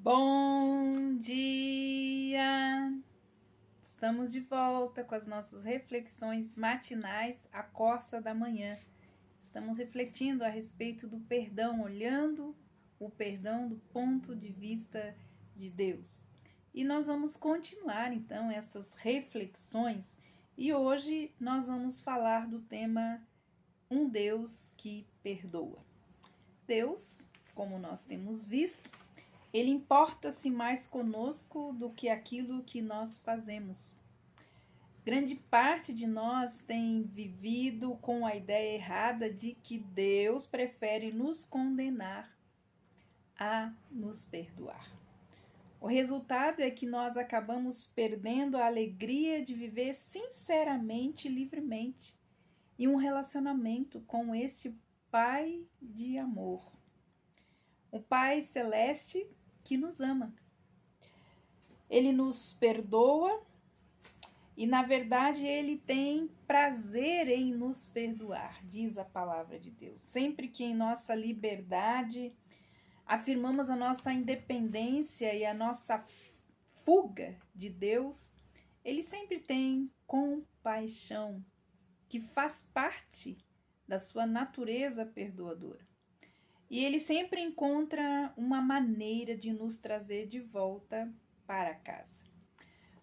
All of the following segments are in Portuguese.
Bom dia! Estamos de volta com as nossas reflexões matinais à corça da manhã. Estamos refletindo a respeito do perdão, olhando o perdão do ponto de vista de Deus. E nós vamos continuar então essas reflexões e hoje nós vamos falar do tema Um Deus que Perdoa. Deus, como nós temos visto, Ele importa-se mais conosco do que aquilo que nós fazemos. Grande parte de nós tem vivido com a ideia errada de que Deus prefere nos condenar a nos perdoar. O resultado é que nós acabamos perdendo a alegria de viver sinceramente e livremente em um relacionamento com este Pai de amor. O Pai Celeste que nos ama. Ele nos perdoa e, na verdade, Ele tem prazer em nos perdoar, diz a palavra de Deus. Sempre que em nossa liberdade afirmamos a nossa independência e a nossa fuga de Deus, Ele sempre tem compaixão, que faz parte da sua natureza perdoadora. E Ele sempre encontra uma maneira de nos trazer de volta para casa.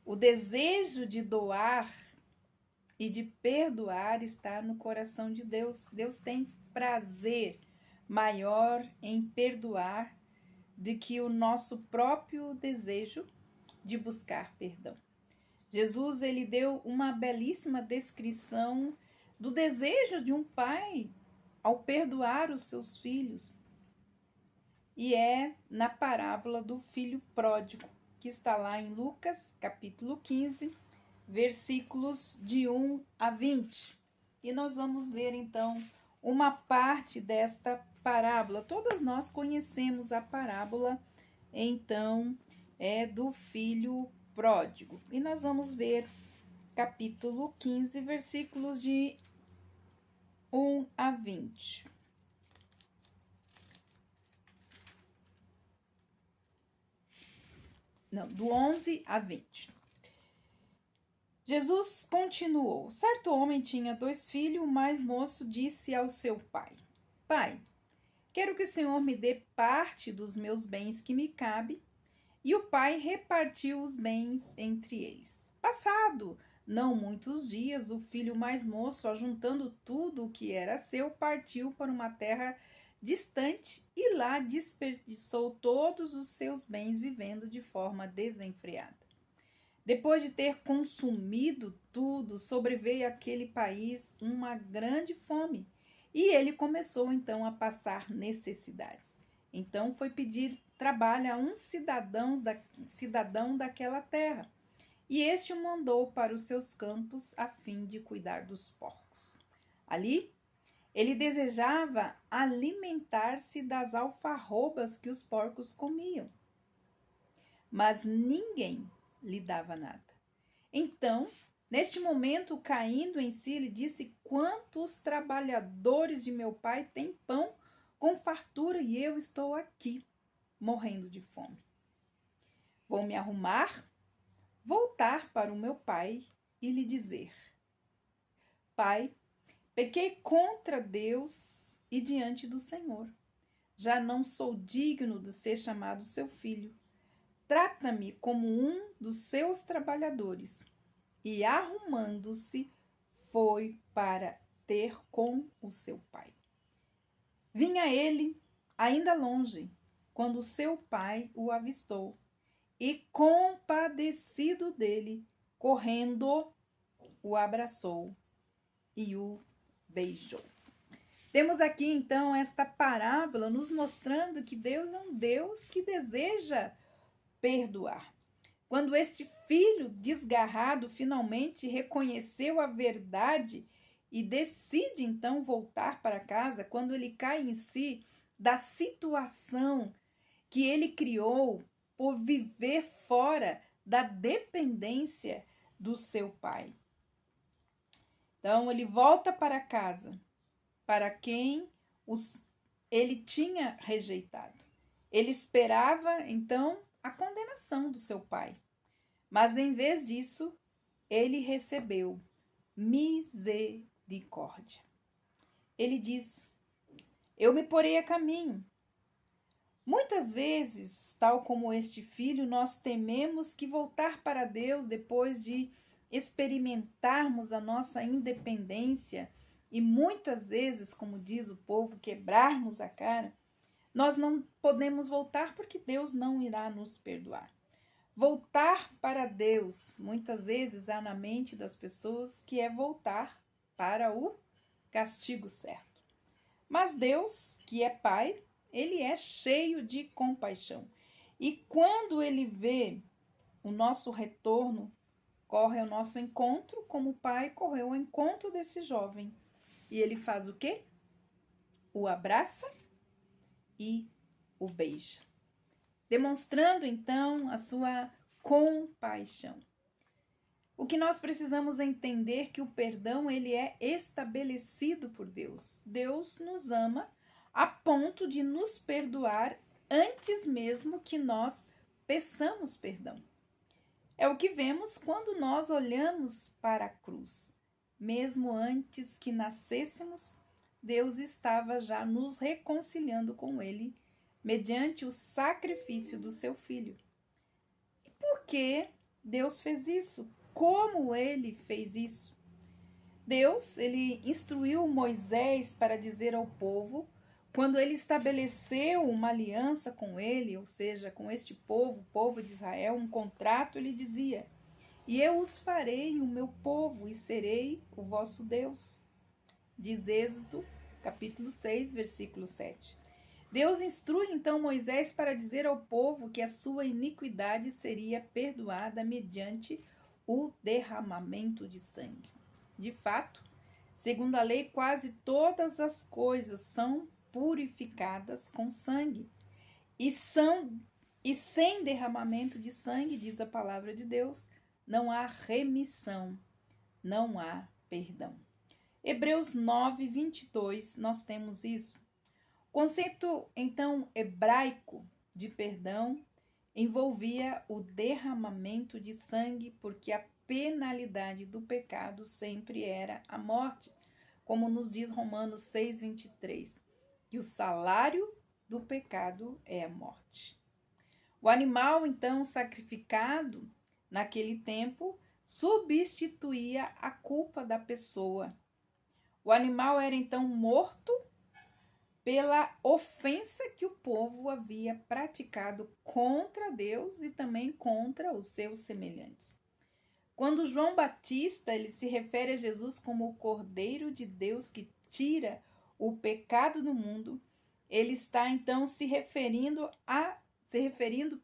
O desejo de doar e de perdoar está no coração de Deus. Deus tem prazer maior em perdoar do que o nosso próprio desejo de buscar perdão. Jesus, ele deu uma belíssima descrição do desejo de um pai ao perdoar os seus filhos. E é na parábola do filho pródigo, que está lá em Lucas, capítulo 15, versículos de 1 a 20. E nós vamos ver, então, uma parte desta parábola. Todas nós conhecemos a parábola, então, do filho pródigo. E nós vamos ver capítulo 15, versículos de 1 a 20. Não, do 11 a 20. Jesus continuou. Certo homem tinha 2 filhos, o mais moço disse ao seu pai: Pai, quero que o Senhor me dê parte dos meus bens que me cabe. E o pai repartiu os bens entre eles. Passado não muitos dias, o filho mais moço, ajuntando tudo o que era seu, partiu para uma terra distante e lá desperdiçou todos os seus bens, vivendo de forma desenfreada. Depois de ter consumido tudo, sobreveio àquele país uma grande fome e ele começou então a passar necessidades. Então foi pedir trabalho a um cidadão daquela terra, e este o mandou para os seus campos a fim de cuidar dos porcos. Ali ele desejava alimentar-se das alfarrobas que os porcos comiam, mas ninguém lhe dava nada. Então, neste momento, caindo em si, ele disse: Quantos trabalhadores de meu pai têm pão com fartura e eu estou aqui, morrendo de fome. Vou me arrumar, voltar para o meu pai e lhe dizer: Pai, pequei contra Deus e diante do Senhor. Já não sou digno de ser chamado seu filho. Trata-me como um dos seus trabalhadores. E arrumando-se, foi para ter com o seu pai. Vinha ele, ainda longe, quando seu pai o avistou, e compadecido dele, correndo, o abraçou e o beijou. Temos aqui então esta parábola nos mostrando que Deus é um Deus que deseja perdoar. Quando este filho desgarrado finalmente reconheceu a verdade e decide então voltar para casa, quando ele cai em si da situação que ele criou por viver fora da dependência do seu pai. Então ele volta para casa, para quem ele tinha rejeitado. Ele esperava então a condenação do seu pai. Mas em vez disso, ele recebeu misericórdia. Ele diz: eu me porei a caminho. Muitas vezes, tal como este filho, nós tememos que voltar para Deus depois de experimentarmos a nossa independência e muitas vezes, como diz o povo, quebrarmos a cara, nós não podemos voltar porque Deus não irá nos perdoar. Voltar para Deus, muitas vezes há na mente das pessoas que é voltar para o castigo certo. Mas Deus, que é Pai, ele é cheio de compaixão. E quando ele vê o nosso retorno, corre ao nosso encontro, como o pai correu ao encontro desse jovem. E ele faz o quê? O abraça e o beija. Demonstrando, então, a sua compaixão. O que nós precisamos entender é que o perdão, ele é estabelecido por Deus. Deus nos ama a ponto de nos perdoar antes mesmo que nós peçamos perdão. É o que vemos quando nós olhamos para a cruz. Mesmo antes que nascêssemos, Deus estava já nos reconciliando com Ele, mediante o sacrifício do seu Filho. E por que Deus fez isso? Como Ele fez isso? Deus, ele instruiu Moisés para dizer ao povo, quando ele estabeleceu uma aliança com ele, ou seja, com este povo, o povo de Israel, um contrato, ele dizia: e eu os farei o meu povo e serei o vosso Deus. Diz Êxodo, capítulo 6, versículo 7. Deus instrui então Moisés para dizer ao povo que a sua iniquidade seria perdoada mediante o derramamento de sangue. De fato, segundo a lei, quase todas as coisas são purificadas com sangue. E sem derramamento de sangue, diz a palavra de Deus, não há remissão, não há perdão. Hebreus 9, 22, nós temos isso. O conceito, então, hebraico de perdão envolvia o derramamento de sangue, porque a penalidade do pecado sempre era a morte, como nos diz Romanos 6, 23, que o salário do pecado é a morte. O animal, então, sacrificado naquele tempo, substituía a culpa da pessoa. O animal era, então, morto pela ofensa que o povo havia praticado contra Deus e também contra os seus semelhantes. Quando João Batista ele se refere a Jesus como o Cordeiro de Deus que tira o pecado do mundo, ele está então se referindo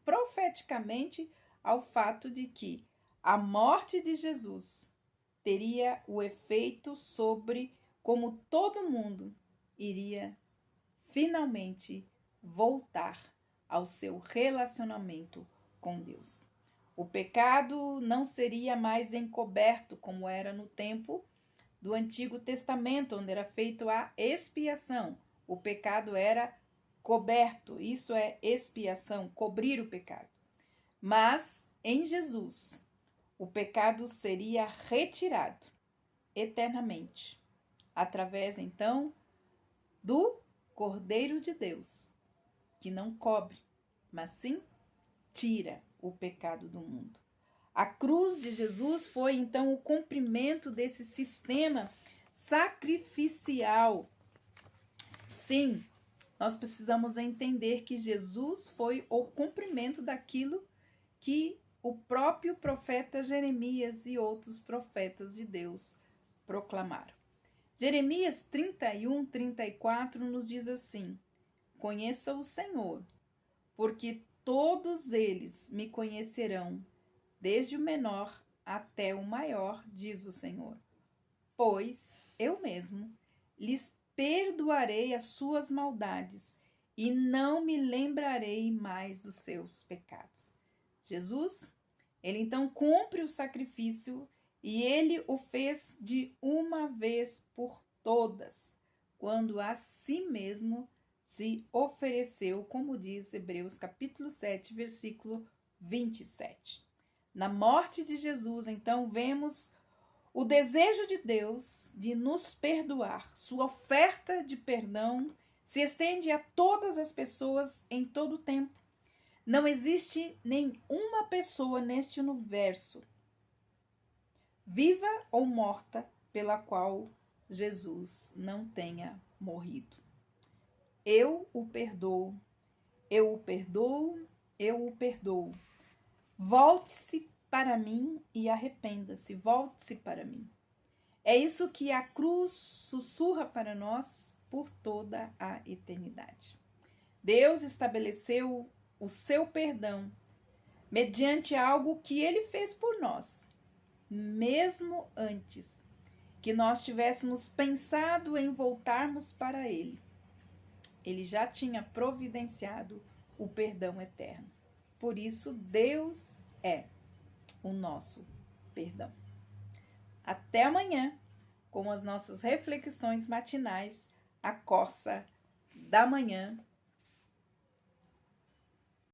profeticamente ao fato de que a morte de Jesus teria o efeito sobre como todo mundo iria finalmente voltar ao seu relacionamento com Deus. O pecado não seria mais encoberto como era no tempo do Antigo Testamento, onde era feita a expiação. O pecado era coberto, isso é expiação, cobrir o pecado. Mas em Jesus, o pecado seria retirado eternamente, através então do Cordeiro de Deus, que não cobre, mas sim tira o pecado do mundo. A cruz de Jesus foi então o cumprimento desse sistema sacrificial. Sim, nós precisamos entender que Jesus foi o cumprimento daquilo que o próprio profeta Jeremias e outros profetas de Deus proclamaram. Jeremias 31, 34 nos diz assim: conheça o Senhor, porque todos eles me conhecerão, desde o menor até o maior, diz o Senhor. Pois eu mesmo lhes perdoarei as suas maldades e não me lembrarei mais dos seus pecados. Jesus, ele então cumpre o sacrifício e ele o fez de uma vez por todas, quando a si mesmo se ofereceu, como diz Hebreus capítulo 7, versículo 27. Na morte de Jesus, então, vemos o desejo de Deus de nos perdoar. Sua oferta de perdão se estende a todas as pessoas em todo o tempo. Não existe nenhuma pessoa neste universo, viva ou morta, pela qual Jesus não tenha morrido. Eu o perdoo, eu o perdoo, eu o perdoo. Volte-se para mim e arrependa-se, volte-se para mim. É isso que a cruz sussurra para nós por toda a eternidade. Deus estabeleceu o seu perdão mediante algo que ele fez por nós, mesmo antes que nós tivéssemos pensado em voltarmos para ele. Ele já tinha providenciado o perdão eterno. Por isso, Deus é o nosso perdão. Até amanhã, com as nossas reflexões matinais, a Corsa da Manhã.